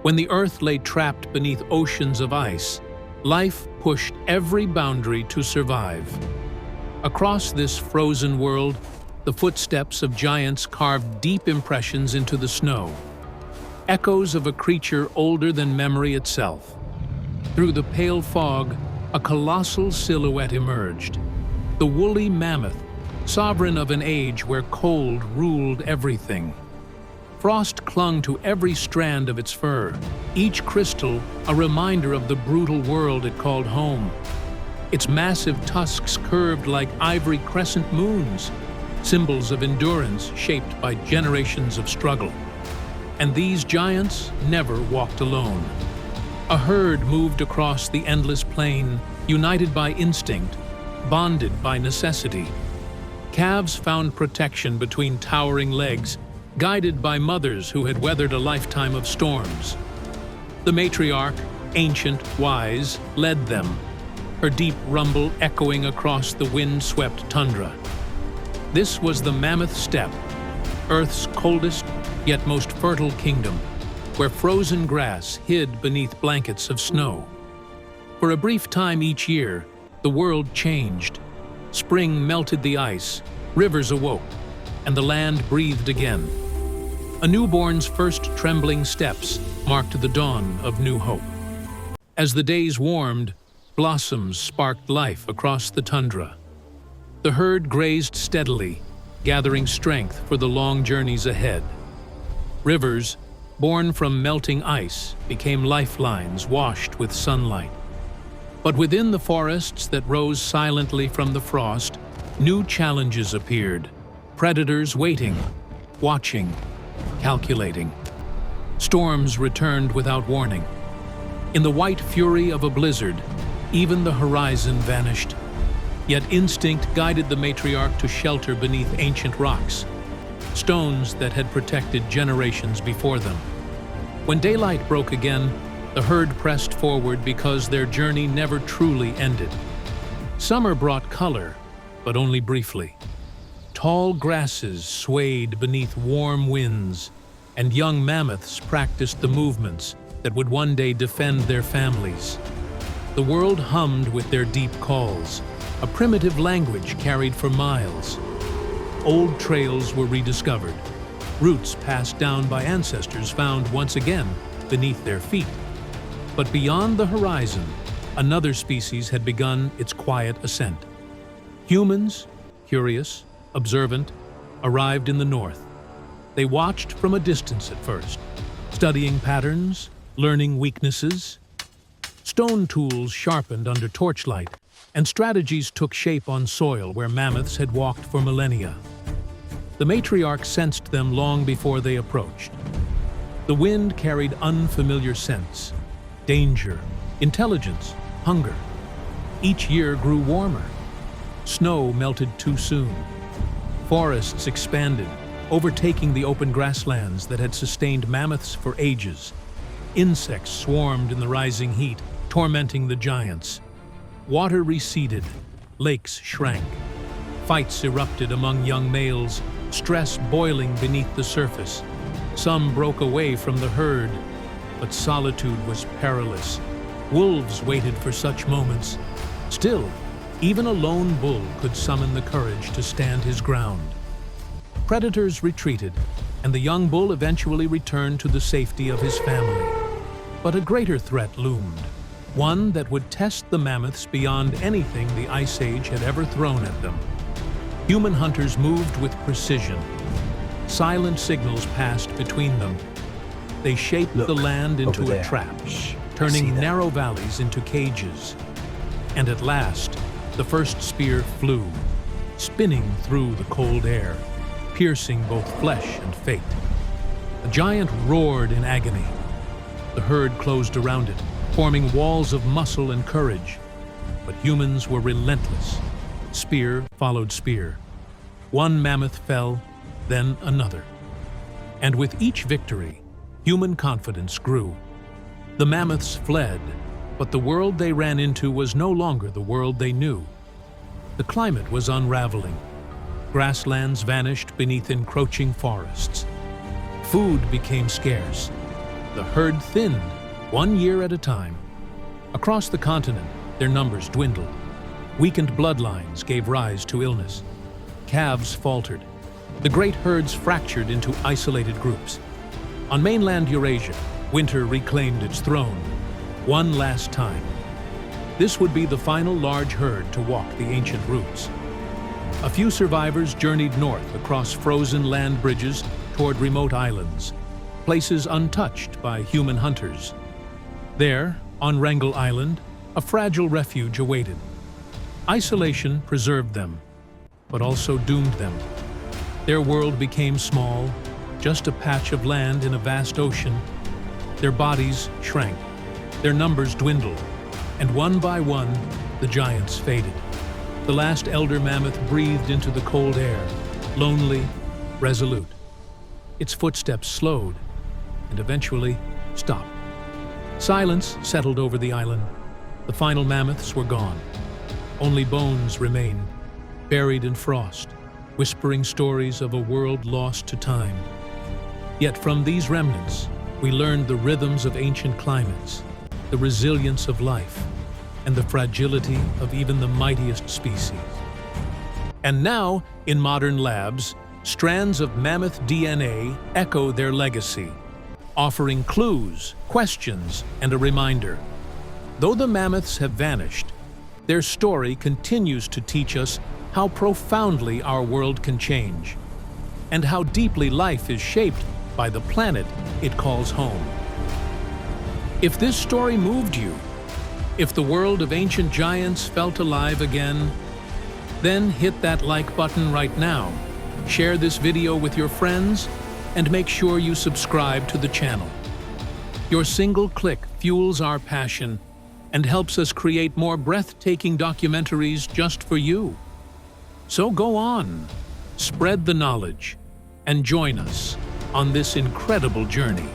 When the Earth lay trapped beneath oceans of ice, life pushed every boundary to survive. Across this frozen world, the footsteps of giants carved deep impressions into the snow, echoes of a creature older than memory itself. Through the pale fog, a colossal silhouette emerged, the woolly mammoth, sovereign of an age where cold ruled everything. Frost clung to every strand of its fur, each crystal a reminder of the brutal world it called home. Its massive tusks curved like ivory crescent moons, symbols of endurance shaped by generations of struggle. And these giants never walked alone. A herd moved across the endless plain, united by instinct, bonded by necessity. Calves found protection between towering legs, guided by mothers who had weathered a lifetime of storms. The matriarch, ancient, wise, led them, her deep rumble echoing across the wind-swept tundra. This was the Mammoth Steppe, Earth's coldest yet most fertile kingdom, where frozen grass hid beneath blankets of snow. For a brief time each year, the world changed. Spring melted the ice, rivers awoke, and the land breathed again. A newborn's first trembling steps marked the dawn of new hope. As the days warmed, blossoms sparked life across the tundra. The herd grazed steadily, gathering strength for the long journeys ahead. Rivers, born from melting ice, became lifelines washed with sunlight. But within the forests that rose silently from the frost, new challenges appeared. Predators waiting, watching, calculating. Storms returned without warning. In the white fury of a blizzard, even the horizon vanished. Yet instinct guided the matriarch to shelter beneath ancient rocks, stones that had protected generations before them. When daylight broke again, the herd pressed forward because their journey never truly ended. Summer brought color, but only briefly. Tall grasses swayed beneath warm winds, and young mammoths practiced the movements that would one day defend their families. The world hummed with their deep calls, a primitive language carried for miles. Old trails were rediscovered, roots passed down by ancestors found once again beneath their feet. But beyond the horizon, another species had begun its quiet ascent. Humans, curious, observant, arrived in the north. They watched from a distance at first, studying patterns, learning weaknesses. Stone tools sharpened under torchlight, and strategies took shape on soil where mammoths had walked for millennia. The matriarch sensed them long before they approached. The wind carried unfamiliar scents, danger, intelligence, hunger. Each year grew warmer. Snow melted too soon. Forests expanded, overtaking the open grasslands that had sustained mammoths for ages. Insects swarmed in the rising heat, tormenting the giants. Water receded, lakes shrank. Fights erupted among young males, stress boiling beneath the surface. Some broke away from the herd, but solitude was perilous. Wolves waited for such moments. Still, even a lone bull could summon the courage to stand his ground. Predators retreated, and the young bull eventually returned to the safety of his family. But a greater threat loomed, one that would test the mammoths beyond anything the Ice Age had ever thrown at them. Human hunters moved with precision. Silent signals passed between them. They shaped the land into a trap, turning narrow valleys into cages. And at last, the first spear flew, spinning through the cold air, piercing both flesh and fate. A giant roared in agony. The herd closed around it, forming walls of muscle and courage. But humans were relentless. Spear followed spear. One mammoth fell, then another. And with each victory, human confidence grew. The mammoths fled, but the world they ran into was no longer the world they knew. The climate was unraveling. Grasslands vanished beneath encroaching forests. Food became scarce. the herd thinned, 1 year at a time. Across the continent, their numbers dwindled. Weakened bloodlines gave rise to illness. Calves faltered. The great herds fractured into isolated groups. On mainland Eurasia, winter reclaimed its throne, one last time. This would be the final large herd to walk the ancient routes. A few survivors journeyed north across frozen land bridges toward remote islands, places untouched by human hunters. There, on Wrangel Island, a fragile refuge awaited. Isolation preserved them, but also doomed them. Their world became small, just a patch of land in a vast ocean. Their bodies shrank, their numbers dwindled, and one by one, the giants faded. The last elder mammoth breathed into the cold air, lonely, resolute. Its footsteps slowed and eventually stopped. Silence settled over the island. The final mammoths were gone. Only bones remained, buried in frost, whispering stories of a world lost to time. Yet from these remnants, we learned the rhythms of ancient climates, the resilience of life, and the fragility of even the mightiest species. And now, in modern labs, strands of mammoth DNA echo their legacy, offering clues, questions, and a reminder. Though the mammoths have vanished, their story continues to teach us how profoundly our world can change, and how deeply life is shaped by the planet it calls home. If this story moved you, if the world of ancient giants felt alive again, then hit that like button right now, share this video with your friends, and make sure you subscribe to the channel. Your single click fuels our passion and helps us create more breathtaking documentaries just for you. So go on, spread the knowledge, and join us on this incredible journey.